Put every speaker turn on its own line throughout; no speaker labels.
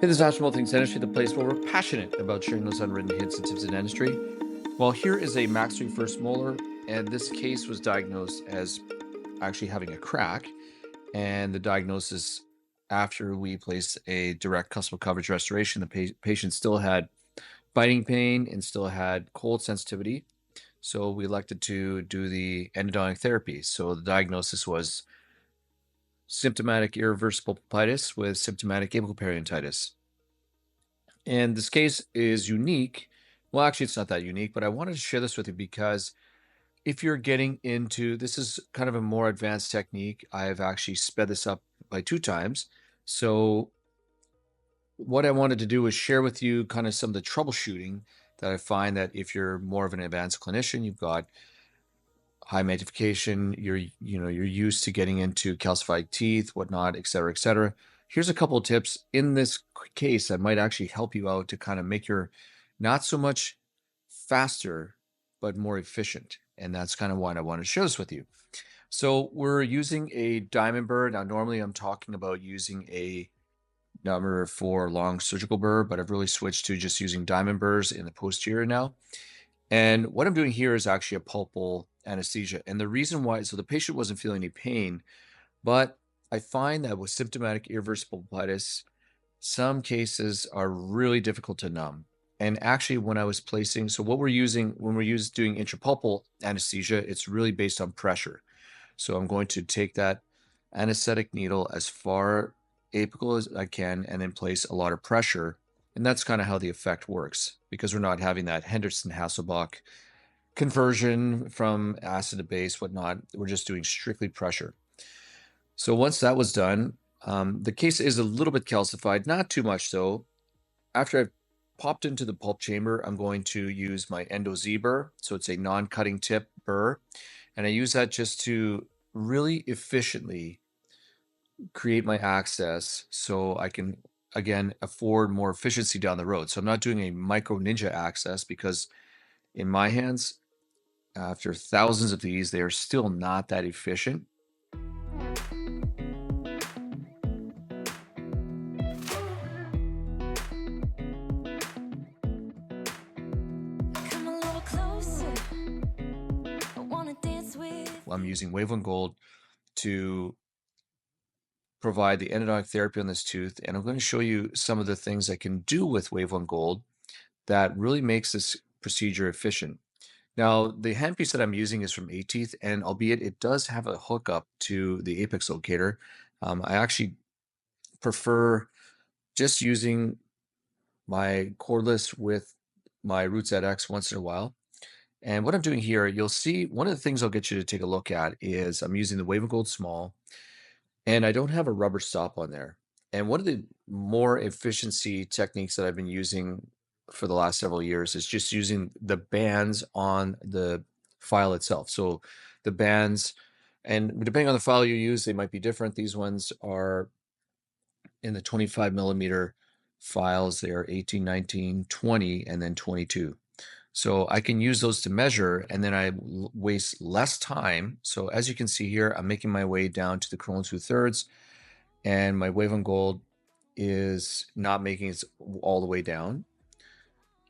Hey, this is National Things Dentistry, the place where we're passionate about sharing those unwritten hints and tips in dentistry. Well, here is a maxillary first molar, and this case was diagnosed as actually having a crack. And the diagnosis after we placed a direct cuspal coverage restoration, the patient still had biting pain and still had cold sensitivity. So we elected to do the endodontic therapy. So the diagnosis was symptomatic irreversible pulpitis with symptomatic apical periodontitis. And this case is unique. Well, actually, it's not that unique, but I wanted to share this with you because if you're getting into this is kind of a more advanced technique. I've actually sped this up by 2 times. So what I wanted to do was share with you kind of some of the troubleshooting that I find that if you're more of an advanced clinician, you've got high magnification, you're used to getting into calcified teeth, whatnot, et cetera, et cetera. Here's a couple of tips in this case that might actually help you out to kind of make your not so much faster, but more efficient. And that's kind of why I want to share this with you. So we're using a diamond burr. Now, normally I'm talking about using a number 4 long surgical burr, but I've really switched to just using diamond burrs in the posterior now. And what I'm doing here is actually a pulpal anesthesia. And the reason why, so the patient wasn't feeling any pain, but I find that with symptomatic irreversible pulpitis, some cases are really difficult to numb. And actually, when I was placing, so what we're using when doing intrapulpal anesthesia, it's really based on pressure. So I'm going to take that anesthetic needle as far apical as I can and then place a lot of pressure. And that's kind of how the effect works because we're not having that Henderson-Hasselbalch conversion from acid to base, whatnot. We're just doing strictly pressure. So once that was done, the case is a little bit calcified, not too much though. After I've popped into the pulp chamber, I'm going to use my Endo-Z burr. So it's a non-cutting tip burr. And I use that just to really efficiently create my access so I can, again, afford more efficiency down the road. So I'm not doing a micro ninja access because in my hands, after thousands of these, they are still not that efficient.
Come a little closer. I wanna dance with
I'm
you.
using WaveOne Gold to provide the endodontic therapy on this tooth, and I'm going to show you some of the things I can do with WaveOne Gold that really makes this procedure efficient. Now, the handpiece that I'm using is from A-Teeth, and albeit it does have a hookup to the apex locator, I actually prefer just using my cordless with my Roots ZX once in a while. And what I'm doing here, you'll see one of the things I'll get you to take a look at is I'm using the WaveOne Gold Small, and I don't have a rubber stop on there. And one of the more efficiency techniques that I've been using for the last several years is just using the bands on the file itself. So the bands, and depending on the file you use, they might be different. These ones are in the 25 millimeter files. They are 18, 19, 20, and then 22. So I can use those to measure and then I waste less time. So as you can see here, I'm making my way down to the coronal 2/3 and my WaveOne Gold is not making it all the way down.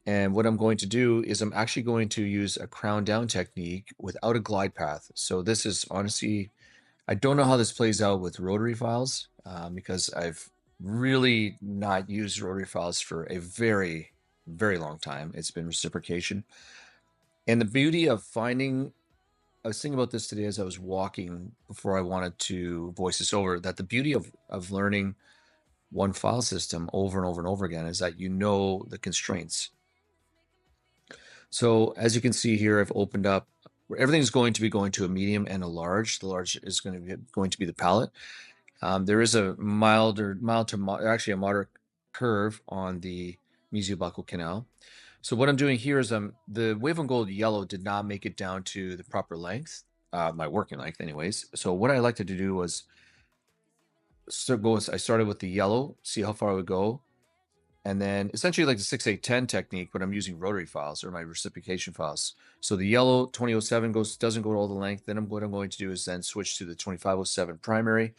And what I'm going to do is I'm actually going to use a crown down technique without a glide path. So this is honestly, I don't know how this plays out with rotary files because I've really not used rotary files for a very, very long time. It's been reciprocation. And the beauty of finding, I was thinking about this today as I was walking before I wanted to voice this over, that the beauty of learning one file system over and over and over again is that you know the constraints. So as you can see here, I've opened up, everything's going to be going to a medium and a large. The large is going to be the palate. There is a mild to actually a moderate curve on the mesiobuccal canal. So what I'm doing here is the WaveOne Gold Yellow did not make it down to the proper length, my working length anyways. So what I elected to do was I started with the yellow, see how far I would go. And then essentially like the 6-8-10 technique, but I'm using rotary files or my reciprocation files. So the yellow 2007 doesn't go all the length. Then what I'm going to do is then switch to the 2507 primary.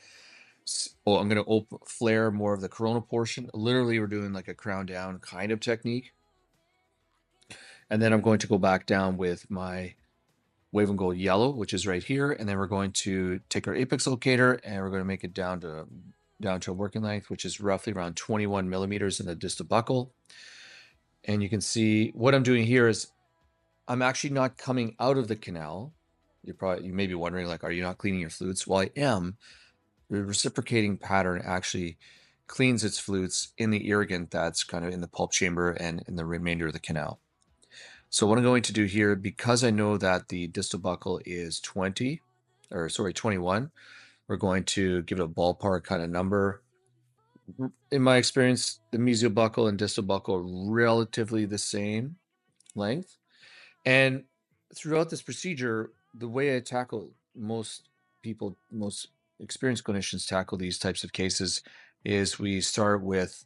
Oh, I'm going to flare more of the coronal portion. Literally, we're doing like a crown down kind of technique. And then I'm going to go back down with my WaveOne Gold Yellow, which is right here. And then we're going to take our apex locator and we're going to make it down to a working length, which is roughly around 21 millimeters in the distal buccal. And you can see what I'm doing here is I'm actually not coming out of the canal. You may be wondering, like, are you not cleaning your flutes? Well, I am. The reciprocating pattern actually cleans its flutes in the irrigant that's kind of in the pulp chamber and in the remainder of the canal. So what I'm going to do here, because I know that the distal buccal is 21, we're going to give it a ballpark kind of number. In my experience, the mesial buccal and distal buccal are relatively the same length. And throughout this procedure, the way I tackle most experienced clinicians tackle these types of cases is we start with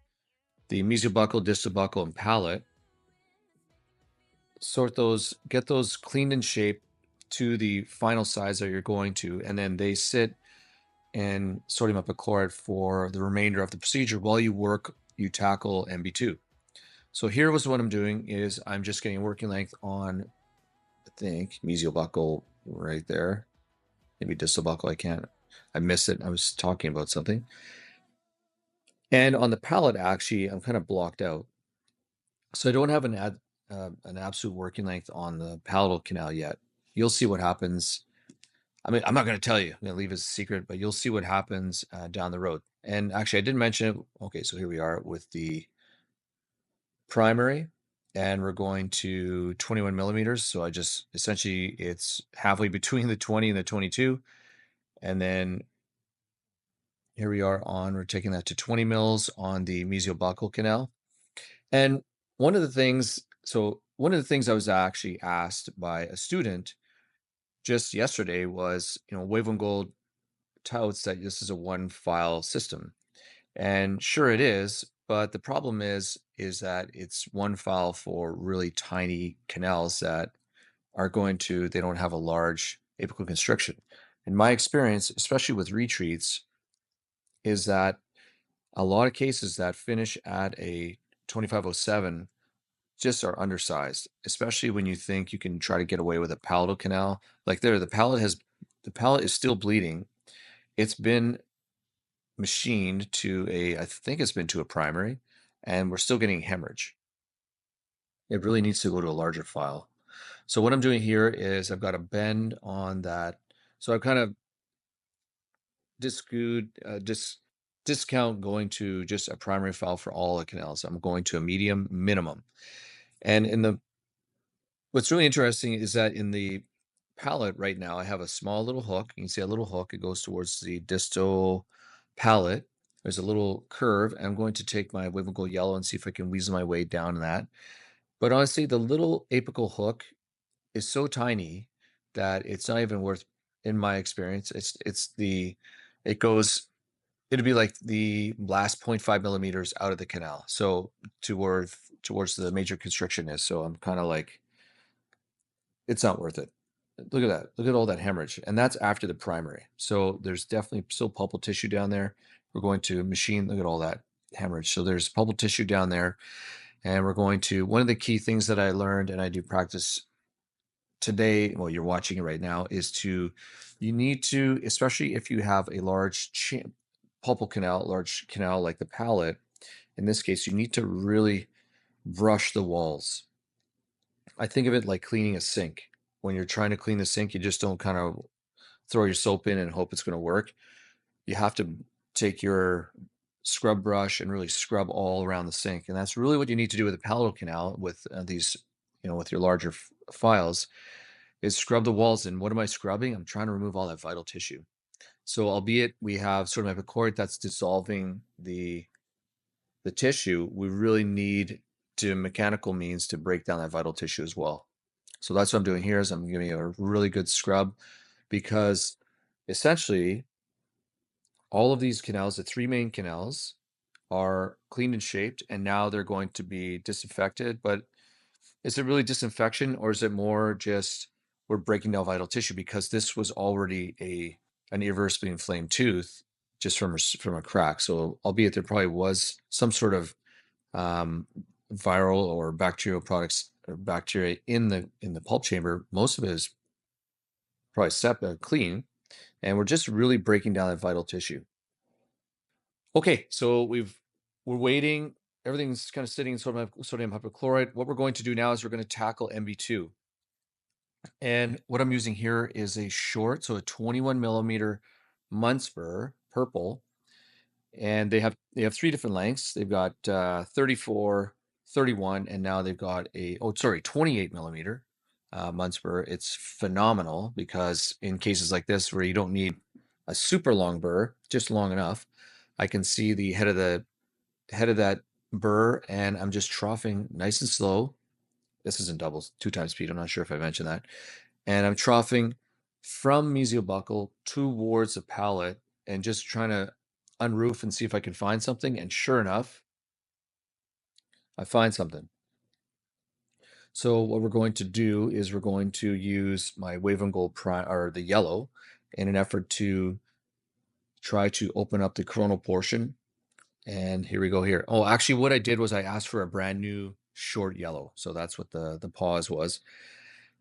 the mesial buccal, distal buccal, and palate, sort those, get those cleaned in shape to the final size that you're going to, and then they sit in sodium epichlorite for the remainder of the procedure while you tackle MB2. So here was what I'm doing is I'm just getting working length on, I think, mesial buccal right there. Maybe distal buccal, I missed it. I was talking about something. And on the palate, actually, I'm kind of blocked out. So I don't have an absolute working length on the palatal canal yet. You'll see what happens. I mean, I'm not going to tell you. I'm going to leave it as a secret, but you'll see what happens down the road. And actually, I didn't mention it. Okay, so here we are with the primary, and we're going to 21 millimeters. So I just essentially it's halfway between the 20 and the 22, and then here we are we're taking that to 20 mils on the mesiobuccal canal. And one of the things I was actually asked by a student just yesterday was, WaveOne Gold touts that this is a one file system. And sure it is, but the problem is that it's one file for really tiny canals that they don't have a large apical constriction. In my experience, especially with retreats, is that a lot of cases that finish at a 2507 just are undersized, especially when you think you can try to get away with a palatal canal. Like the palate is still bleeding. It's been machined I think it's been to a primary, and we're still getting hemorrhage. It really needs to go to a larger file. So what I'm doing here is I've got a bend on that. So I've kind of discount going to just a primary file for all the canals. I'm going to a medium minimum. And what's really interesting is that in the palate right now, I have a small little hook. You can see a little hook. It goes towards the distal palate. There's a little curve. I'm going to take my WaveOne Gold Yellow and see if I can weasel my way down that. But honestly, the little apical hook is so tiny that it's not even worth, in my experience, it'd be like the last 0.5 millimeters out of the canal. So towards the major constriction is. So I'm kind of like, it's not worth it. Look at that. Look at all that hemorrhage. And that's after the primary. So there's definitely still pulpal tissue down there. We're going to machine, look at all that hemorrhage. So there's pulpal tissue down there. And one of the key things that I learned and I do practice today, well, you're watching it right now, you need to, especially if you have a large pulpal canal, large canal like the palate, in this case, you need to really brush the walls. I think of it like cleaning a sink. When you're trying to clean the sink, you just don't kind of throw your soap in and hope it's going to work. You have to take your scrub brush and really scrub all around the sink. And that's really what you need to do with the palatal canal with these, with your larger files, is scrub the walls. And what am I scrubbing? I'm trying to remove all that vital tissue. So albeit we have sort of a cord that's dissolving the tissue, we really need mechanical means to break down that vital tissue as well. So that's what I'm doing here is I'm giving a really good scrub, because essentially all of these canals, the three main canals, are cleaned and shaped, and now they're going to be disinfected. But is it really disinfection, or is it more just we're breaking down vital tissue because this was already an irreversibly inflamed tooth? just from a crack. So albeit there probably was some sort of viral or bacterial products or bacteria in the pulp chamber, most of it is probably clean, and we're just really breaking down that vital tissue. Okay, so we're waiting. Everything's kind of sitting in sodium hypochlorite. What we're going to do now is we're going to tackle MB2. And what I'm using here is a short, so a 21 millimeter Munce burr, purple. And they have 3 different lengths. They've got 34, 31, and now they've got 28 millimeter Munce burr. It's phenomenal because in cases like this where you don't need a super long burr, just long enough, I can see the head of that burr, and I'm just troughing nice and slow. This is in doubles, 2 times speed. I'm not sure if I mentioned that. And I'm troughing from mesial buccal towards the palate and just trying to unroof and see if I can find something. And sure enough, I find something. So what we're going to do is we're going to use my WaveOne Gold or the yellow, in an effort to try to open up the coronal portion. And here we go here. Oh, actually what I did was I asked for a brand new short yellow. So that's what the pause was.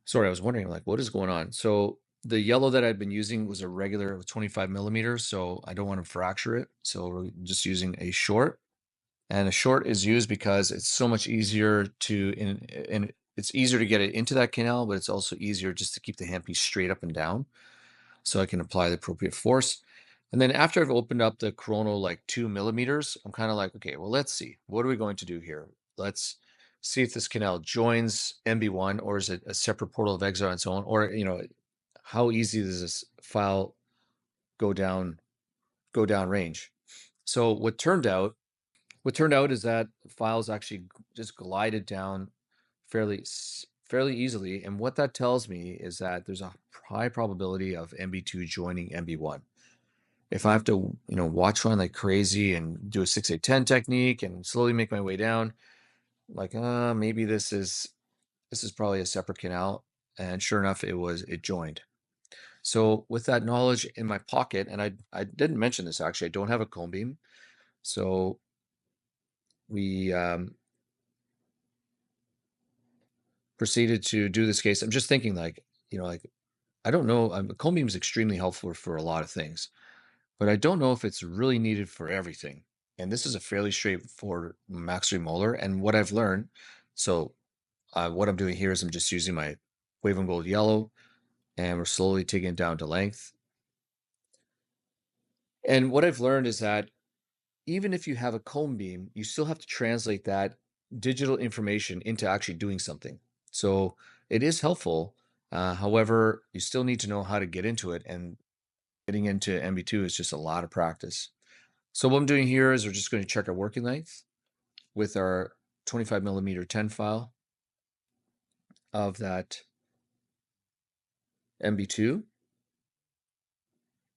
Sorry, I was wondering, like, what is going on? So the yellow that I'd been using was a regular 25 millimeters, so I don't want to fracture it. So we're just using a short. And a short is used because it's so much easier and it's easier to get it into that canal, but it's also easier just to keep the handpiece straight up and down so I can apply the appropriate force. And then after I've opened up the coronal like 2 millimeters, I'm kind of like, okay, well, let's see. What are we going to do here? Let's see if this canal joins MB1, or is it a separate portal of exit on its own? Or, how easy does this file go down range? So what turned out is that files actually just glided down fairly easily. And what that tells me is that there's a high probability of MB2 joining MB1. If I have to, watch one like crazy and do a 6-8-10 technique and slowly make my way down, like, maybe this is probably a separate canal. And sure enough, it joined. So with that knowledge in my pocket, and I didn't mention this actually, I don't have a cone beam. So we proceeded to do this case. I'm just thinking like, I don't know, a cone beam is extremely helpful for a lot of things, but I don't know if it's really needed for everything. And this is a fairly straightforward maxillary molar. And what I've learned, so what I'm doing here is I'm just using my WaveOne Gold yellow, and we're slowly taking it down to length. And what I've learned is that even if you have a cone beam, you still have to translate that digital information into actually doing something. So it is helpful. However, you still need to know how to get into it, and getting into MB2 is just a lot of practice. So what I'm doing here is we're just going to check our working length with our 25 millimeter 10 file of that MB2.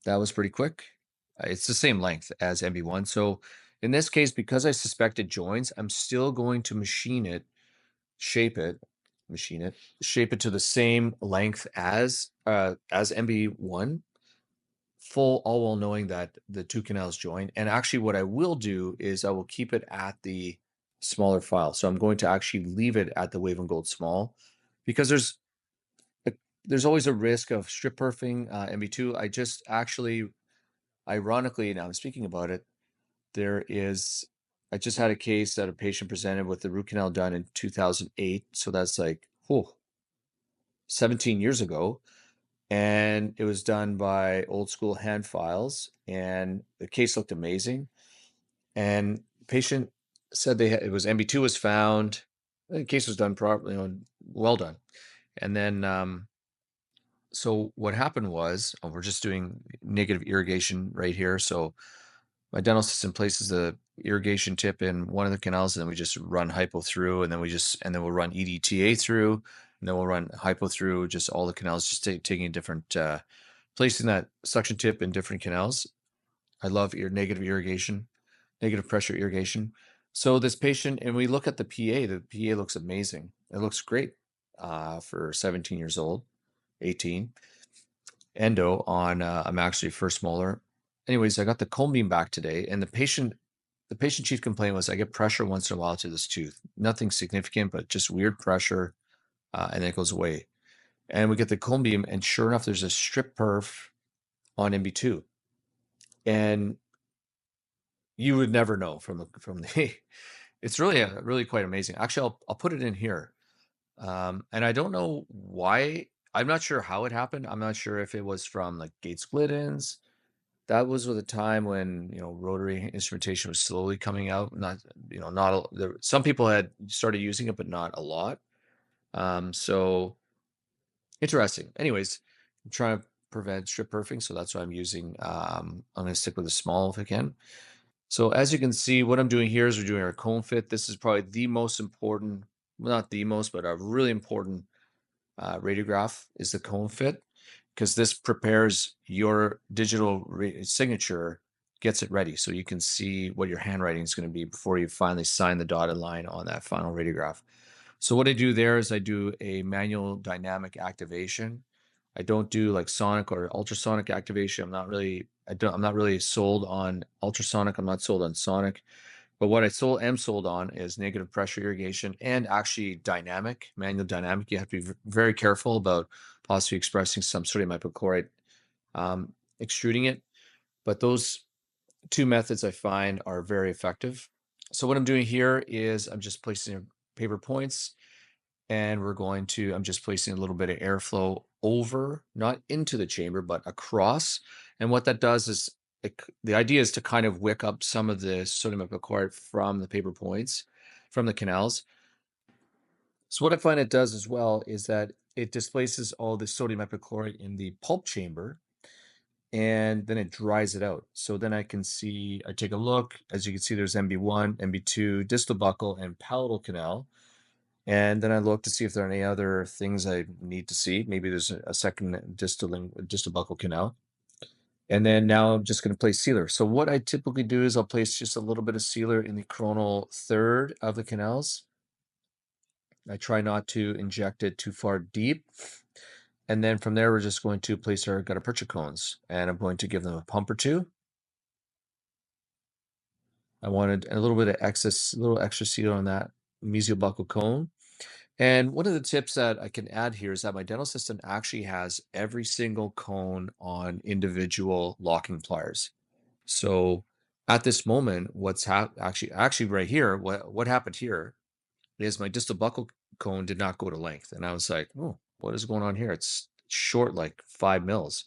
That was pretty quick. It's the same length as MB1. So in this case, because I suspect it joins, I'm still going to shape it to the same length as MB1, all while knowing that the 2 canals join. And actually what I will do is I will keep it at the smaller file. So I'm going to actually leave it at the WaveOne Gold small, because there's always a risk of strip perfing MB2. I just actually, ironically, now I'm speaking about it, I just had a case that a patient presented with the root canal done in 2008. So that's like, 17 years ago. And it was done by old school hand files. And the case looked amazing. And the patient said it was MB2 was found. The case was done properly, well done. And then, so what happened was, we're just doing negative irrigation right here. So my dental assistant places the irrigation tip in one of the canals, and then we just run hypo through, and then we'll run EDTA through, and then we'll run hypo through just all the canals, just taking a different, placing that suction tip in different canals. I love negative pressure irrigation. So this patient, and we look at the PA looks amazing. It looks great for 17 years old, 18. Endo on a maxillary first molar. anyways, I got the cone beam back today, and the patient chief complaint was I get pressure once in a while to this tooth. Nothing significant, but just weird pressure, and then it goes away. And we get the cone beam, and sure enough, there's a strip perf on MB2, and you would never know from the. It's really quite amazing. Actually, I'll put it in here, and I don't know why. I'm not sure how it happened. I'm not sure if it was from like gate split-ins. That was with a time when, rotary instrumentation was slowly coming out. Not, not there. Some people had started using it, but not a lot. So interesting. Anyways, I'm trying to prevent strip perfing, so that's why I'm using. I'm going to stick with a small if I can. So as you can see, what I'm doing here is we're doing our cone fit. This is probably the most important, well, not the most, but a really important radiograph is the cone fit, because this prepares your digital signature, gets it ready so you can see what your handwriting is going to be before you finally sign the dotted line on that final radiograph. So what I do there is I do a manual dynamic activation. I don't do like sonic or ultrasonic activation. I'm not really sold on ultrasonic. I'm not sold on sonic. But what am sold on is negative pressure irrigation and actually dynamic, manual dynamic. You have to be very careful about possibly expressing some sodium hypochlorite, extruding it. But those two methods I find are very effective. So what I'm doing here is I'm just placing paper points, and I'm just placing a little bit of airflow over, not into the chamber, but across. And what that does is the idea is to kind of wick up some of the sodium hypochlorite from the paper points, from the canals. So what I find it does as well is that it displaces all the sodium hypochlorite in the pulp chamber, and then it dries it out. So then I take a look, as you can see, there's MB1, MB2, distal buccal, and palatal canal. And then I look to see if there are any other things I need to see. Maybe there's a second distal buccal canal. And then now I'm just going to place sealer. So what I typically do is I'll place just a little bit of sealer in the coronal third of the canals. I try not to inject it too far deep. And then from there, we're just going to place our gutta percha cones, and I'm going to give them a pump or two. I wanted a little bit of extra sealer on that mesiobuccal cone. And one of the tips that I can add here is that my dental system actually has every single cone on individual locking pliers. So at this moment, actually right here, what happened here is my distal buccal cone did not go to length, and I was like, oh, what is going on here? It's short like 5 mils.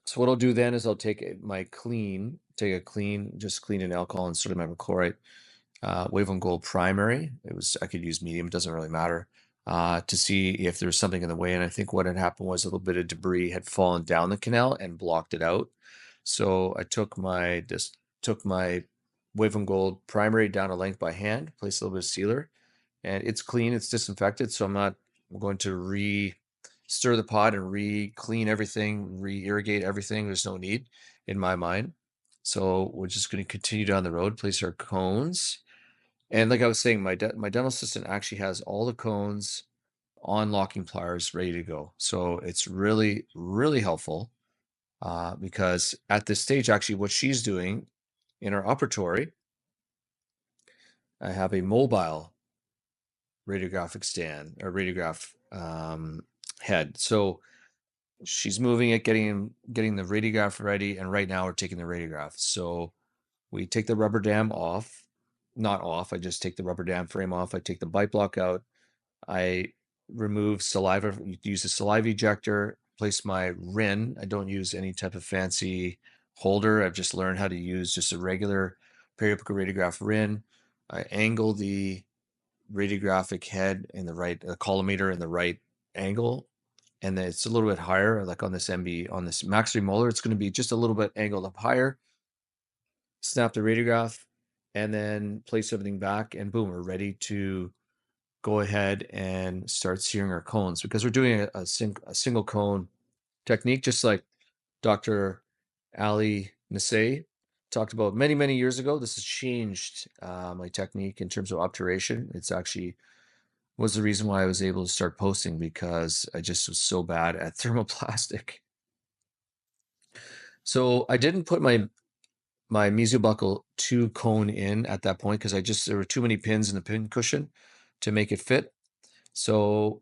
So what I'll do then is I'll take just clean in alcohol and sodium hypochlorite, WaveOne Gold primary. I could use medium, it doesn't really matter, to see if there's something in the way. And I think what had happened was a little bit of debris had fallen down the canal and blocked it out. So I took my WaveOne Gold primary down a length by hand, placed a little bit of sealer, and it's clean, it's disinfected. So I'm going to stir the pot and clean everything, irrigate everything. There's no need in my mind. So we're just going to continue down the road, place our cones. And like I was saying, my dental assistant actually has all the cones on locking pliers ready to go. So it's really, really helpful, because at this stage, actually, what she's doing in our operatory, I have a mobile radiographic stand or radiograph head. So she's moving it, getting the radiograph ready, and right now we're taking the radiograph. So we take the rubber dam off, not off. I just take the rubber dam frame off. I take the bite block out. I remove saliva, use a saliva ejector, place my RIN. I don't use any type of fancy holder. I've just learned how to use just a regular periapical radiograph RIN. I angle the radiographic head in the right, collimator in the right angle. And then it's a little bit higher, like on this maxillary molar, it's going to be just a little bit angled up higher. Snap the radiograph, and then place everything back, and boom, we're ready to go ahead and start searing our cones, because we're doing a single cone technique, just like Dr. Ali Nasei talked about many, many years ago. This has changed my technique in terms of obturation. It's actually was the reason why I was able to start posting, because I just was so bad at thermoplastic. So I didn't put my mesial buckle to cone in at that point because there were too many pins in the pin cushion to make it fit. So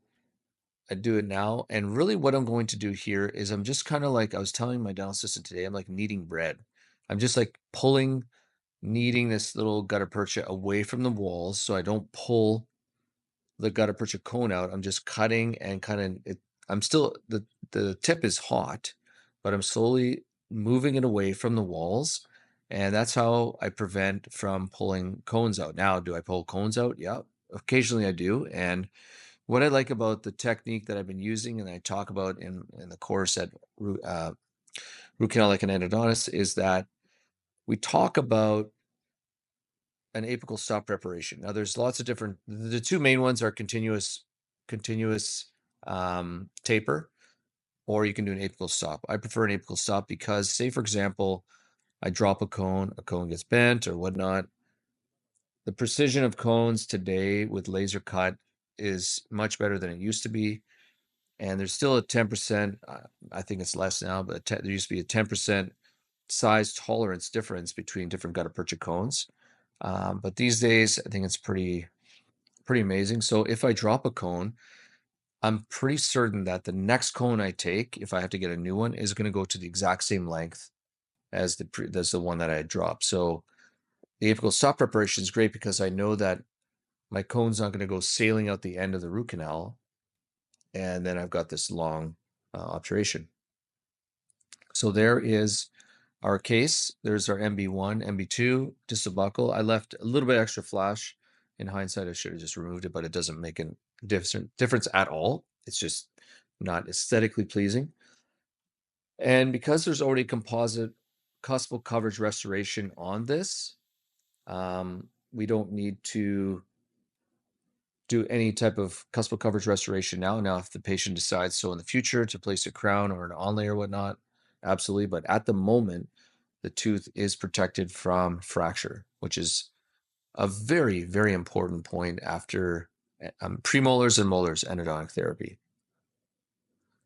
I do it now. And really what I'm going to do here is I'm just kind of like, I was telling my dental assistant today, I'm like kneading bread. I'm just like kneading this little gutta percha away from the walls so I don't pull the gutta percha cone out. I'm just cutting and kind of it. I'm still the tip is hot, but I'm slowly moving it away from the walls, and that's how I prevent from pulling cones out. Now, do I pull cones out? Yeah, occasionally I do. And what I like about the technique that I've been using, and I talk about in the course at Root Canal like an Endodontist, is that we talk about an apical stop preparation. Now there's lots of different, the two main ones are continuous taper, or you can do an apical stop. I prefer an apical stop because, say for example, I drop a cone gets bent or whatnot. The precision of cones today with laser cut is much better than it used to be. And there's still a 10%, I think it's less now, but there used to be a 10% size tolerance difference between different gutta percha cones. But these days, I think it's pretty amazing. So if I drop a cone, I'm pretty certain that the next cone I take, if I have to get a new one, is going to go to the exact same length as the one that I had dropped. So the apical stop preparation is great because I know that my cone's not going to go sailing out the end of the root canal, and then I've got this long obturation. So there is our case. There's our MB1, MB2, distal buccal. I left a little bit extra flash. In hindsight, I should have just removed it, but it doesn't make a difference at all. It's just not aesthetically pleasing. And because there's already composite cuspal coverage restoration on this, we don't need to do any type of cuspal coverage restoration now. Now, if the patient decides so in the future to place a crown or an onlay or whatnot, absolutely. But at the moment, the tooth is protected from fracture, which is a very, very important point after premolars and molars endodontic therapy.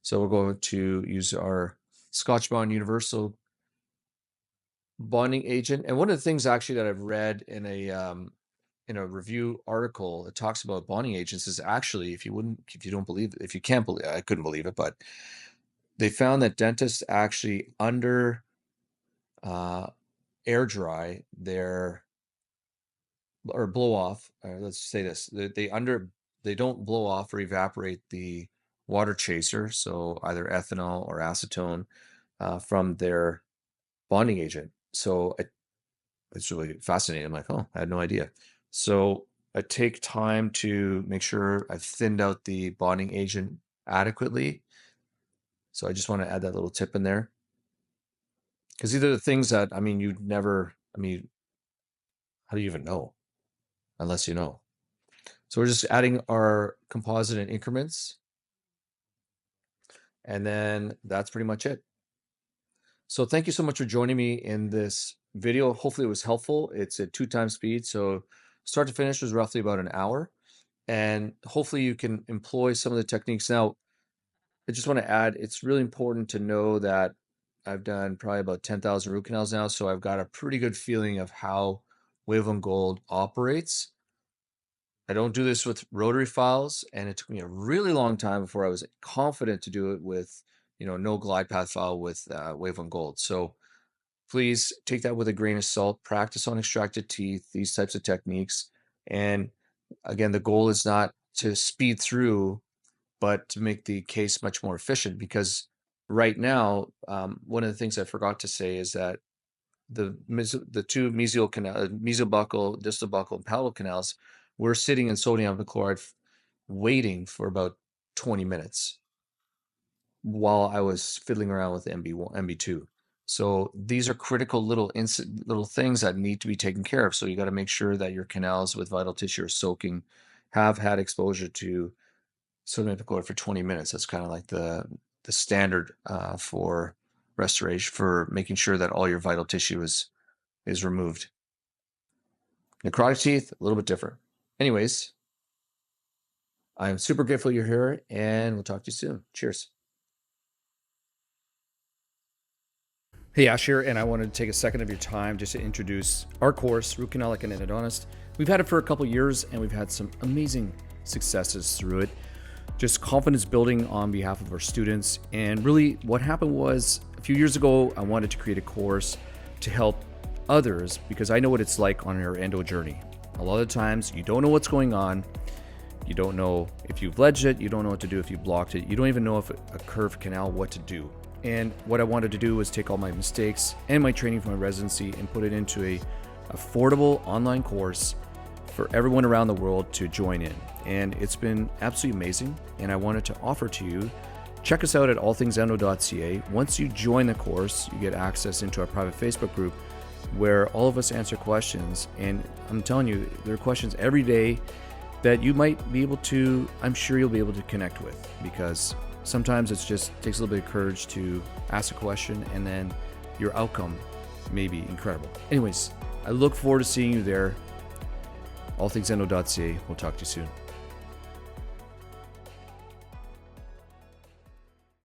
So we're going to use our Scotch Bond Universal bonding agent. And one of the things actually that I've read in a review article that talks about bonding agents is actually, if you can't believe, I couldn't believe it, but they found that dentists actually under air dry their, or blow off, let's say this, they don't blow off or evaporate the water chaser, so either ethanol or acetone from their bonding agent. So it's really fascinating. I'm like, oh, I had no idea. So I take time to make sure I've thinned out the bonding agent adequately. So I just want to add that little tip in there. Because these are the things that, how do you even know? Unless you know. So we're just adding our composite in increments. And then that's pretty much it. So thank you so much for joining me in this video. Hopefully it was helpful. It's at 2x speed. So start to finish was roughly about an hour. And hopefully you can employ some of the techniques. Now, I just want to add, it's really important to know that I've done probably about 10,000 root canals now. So I've got a pretty good feeling of how WaveOne Gold operates. I don't do this with rotary files, and it took me a really long time before I was confident to do it with, no Glidepath file with WaveOne Gold. So please take that with a grain of salt. Practice on extracted teeth, these types of techniques. And again, the goal is not to speed through, but to make the case much more efficient. Because right now, one of the things I forgot to say is that the two mesial buccal, distal buccal, and palatal canals, we're sitting in sodium hypochlorite waiting for about 20 minutes while I was fiddling around with MB1, MB2. So these are critical little things that need to be taken care of. So you got to make sure that your canals with vital tissue are soaking, have had exposure to sodium hypochlorite for 20 minutes. That's kind of like the standard for restoration, for making sure that all your vital tissue is removed. Necrotic teeth, a little bit different. Anyways, I'm super grateful you're here, and we'll talk to you soon. Cheers. Hey, Ash here, and I wanted to take a second of your time just to introduce our course, Root Canal Like an Endodontist. We've had it for a couple years, and we've had some amazing successes through it. Just confidence building on behalf of our students. And really what happened was a few years ago, I wanted to create a course to help others because I know what it's like on your endo journey. A lot of times you don't know what's going on. You don't know if you've ledged it. You don't know what to do if you blocked it. You don't even know if a curved canal, what to do. And what I wanted to do was take all my mistakes and my training from my residency and put it into a affordable online course for everyone around the world to join in. And it's been absolutely amazing. And I wanted to offer to you, check us out at allthingsendo.ca. Once you join the course, you get access into our private Facebook group where all of us answer questions. And I'm telling you, there are questions every day that you might be able to, I'm sure you'll be able to connect with, because sometimes it just takes a little bit of courage to ask a question and then your outcome may be incredible. Anyways, I look forward to seeing you there. allthingsendo.ca. We'll talk to you soon.